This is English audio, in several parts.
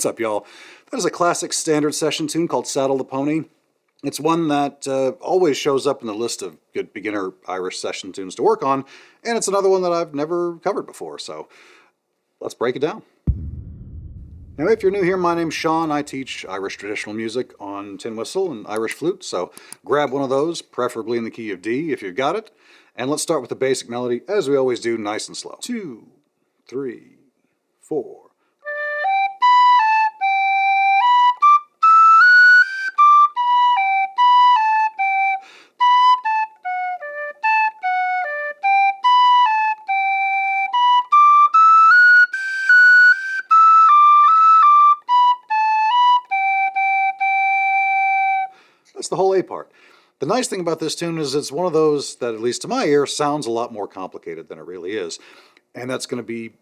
What's up, y'all? That is a classic standard session tune called Saddle the Pony. It's one that always shows up in the list of good beginner Irish session tunes to work on, and it's another one that I've never covered before, so let's break it down. Now, if you're new here, my name's Sean. I teach Irish traditional music on tin whistle and Irish flute, so grab one of those, preferably in the key of D if you've got it, and let's start with the basic melody, as we always do, nice and slow. 2, 3, 4. That's the whole A part. The nice thing about this tune is it's one of those that, at least to my ear, sounds a lot more complicated than it really is. And that's going to be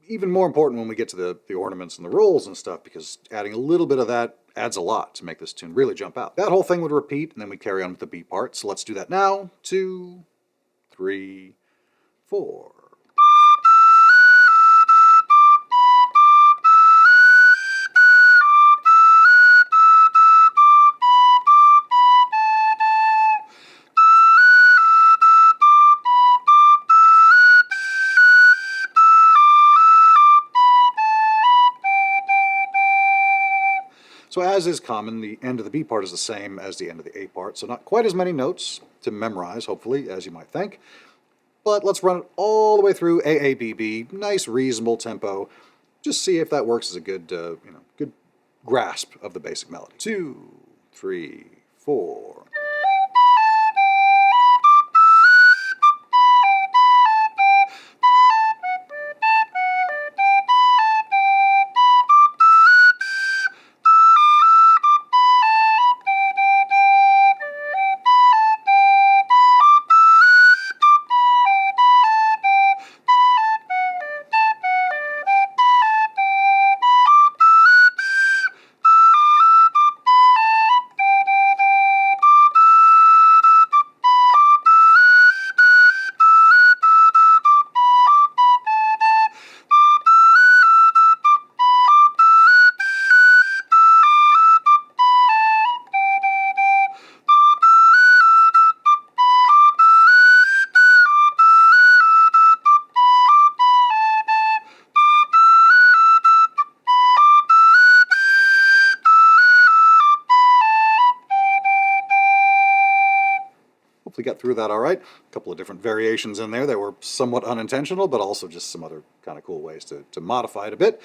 even more important when we get to the ornaments and the rolls and stuff, because adding a little bit of that adds a lot to make this tune really jump out. That whole thing would repeat, and then we carry on with the B part. So let's do that now. 2, 3, 4. So as is common, the end of the B part is the same as the end of the A part, so not quite as many notes to memorize, hopefully, as you might think. But let's run it all the way through AABB, nice reasonable tempo. Just see if that works as a good, good grasp of the basic melody. 2, 3, 4. Hopefully got through that all right. A couple of different variations in there that were somewhat unintentional, but also just some other kind of cool ways to modify it a bit.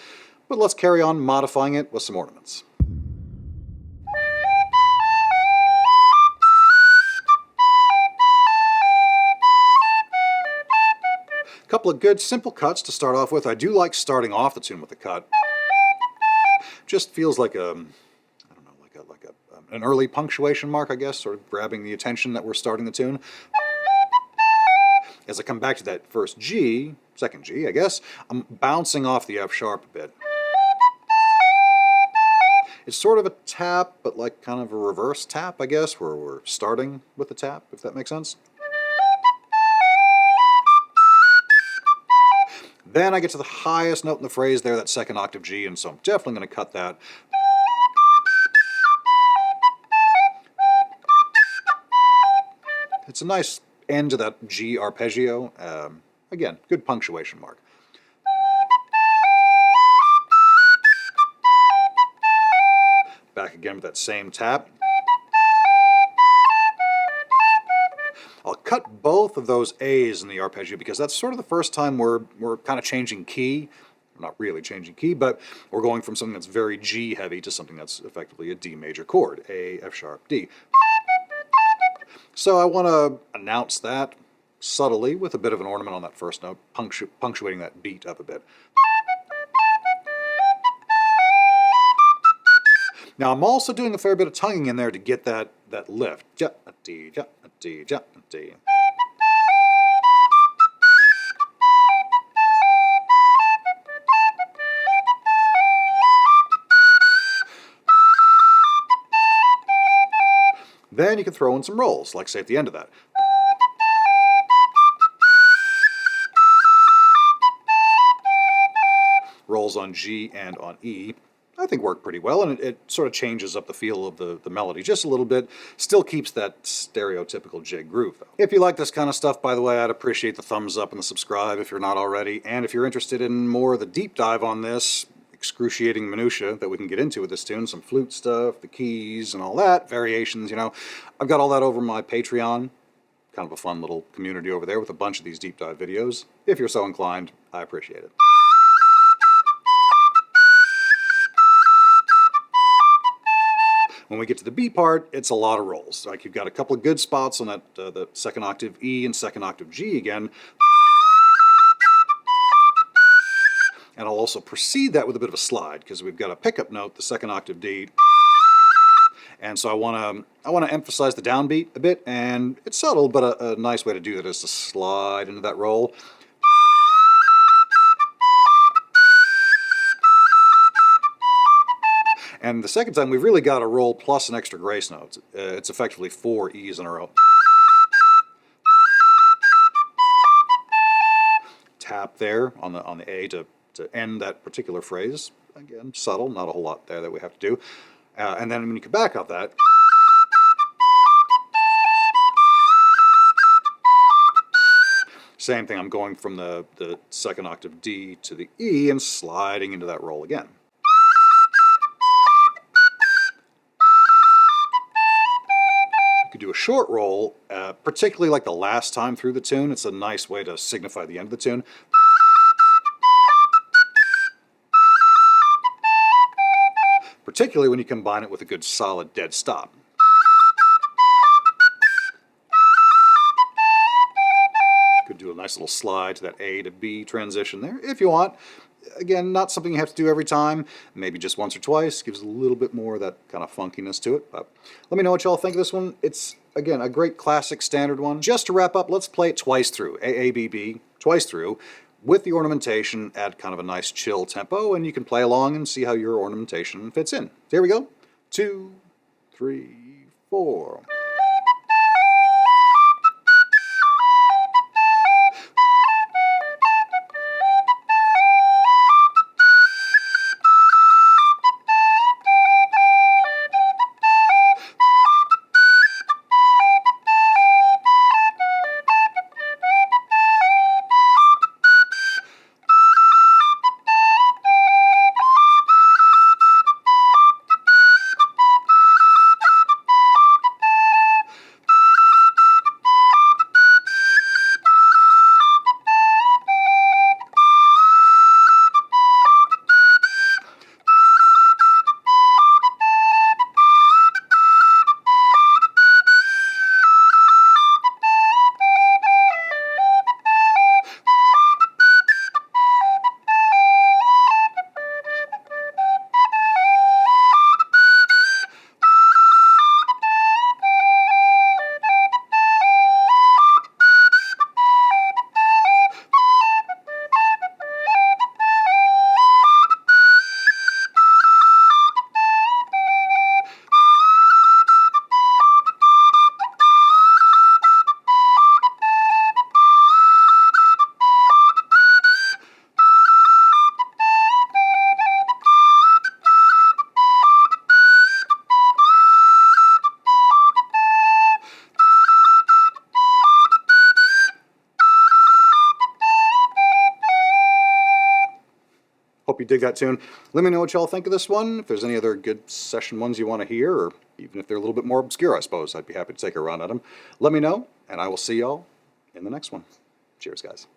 But let's carry on modifying it with some ornaments. A couple of good simple cuts to start off with. I do like starting off the tune with a cut. Just feels like an early punctuation mark, I guess, sort of grabbing the attention that we're starting the tune. As I come back to that first G, second G, I guess, I'm bouncing off the F sharp a bit. It's sort of a tap, but like kind of a reverse tap, I guess, where we're starting with the tap, if that makes sense. Then I get to the highest note in the phrase there, that second octave G, and so I'm definitely going to cut that. It's a nice end to that G arpeggio. Again, good punctuation mark. Back again with that same tap. I'll cut both of those A's in the arpeggio because that's sort of the first time we're kind of changing key. Not really changing key, but we're going from something that's very G heavy to something that's effectively a D major chord. A, F sharp, D. So I want to announce that subtly with a bit of an ornament on that first note, punctuating that beat up a bit. Now I'm also doing a fair bit of tonguing in there to get that lift. Ja, D, ja, D, ja, D. Then you can throw in some rolls, like say at the end of that. Rolls on G and on E. I think worked pretty well, and it sort of changes up the feel of the melody just a little bit. Still keeps that stereotypical jig groove, though. If you like this kind of stuff, by the way, I'd appreciate the thumbs up and the subscribe if you're not already. And if you're interested in more of the deep dive on this, excruciating minutia that we can get into with this tune, some flute stuff, the keys and all that, variations, I've got all that over my Patreon. Kind of a fun little community over there with a bunch of these deep dive videos. If you're so inclined, I appreciate it. When we get to the B part, it's a lot of rolls. Like you've got a couple of good spots on that the second octave E and second octave G again. And I'll also precede that with a bit of a slide because we've got a pickup note, the second octave D. And so I want to emphasize the downbeat a bit, and it's subtle, but a nice way to do that is to slide into that roll. And the second time, we've really got a roll plus an extra grace note. It's effectively 4 E's in a row. Tap there on the A to end that particular phrase. Again, subtle, not a whole lot there that we have to do. And then when you come back off that, same thing, I'm going from the second octave D to the E and sliding into that roll again. You could do a short roll, particularly like the last time through the tune. It's a nice way to signify the end of the tune. Particularly when you combine it with a good solid dead stop. Could do a nice little slide to that A to B transition there if you want. Again, not something you have to do every time, maybe just once or twice. Gives a little bit more of that kind of funkiness to it. But let me know what y'all think of this one. It's, again, a great classic standard one. Just to wrap up, let's play it twice through, A-A-B-B, twice through, with the ornamentation at kind of a nice chill tempo, and you can play along and see how your ornamentation fits in. So here we go. 2, 3, 4. Hope you dig that tune. Let me know what y'all think of this one. If there's any other good session ones you want to hear, or even if they're a little bit more obscure, I suppose, I'd be happy to take a run at them. Let me know, and I will see y'all in the next one. Cheers, guys.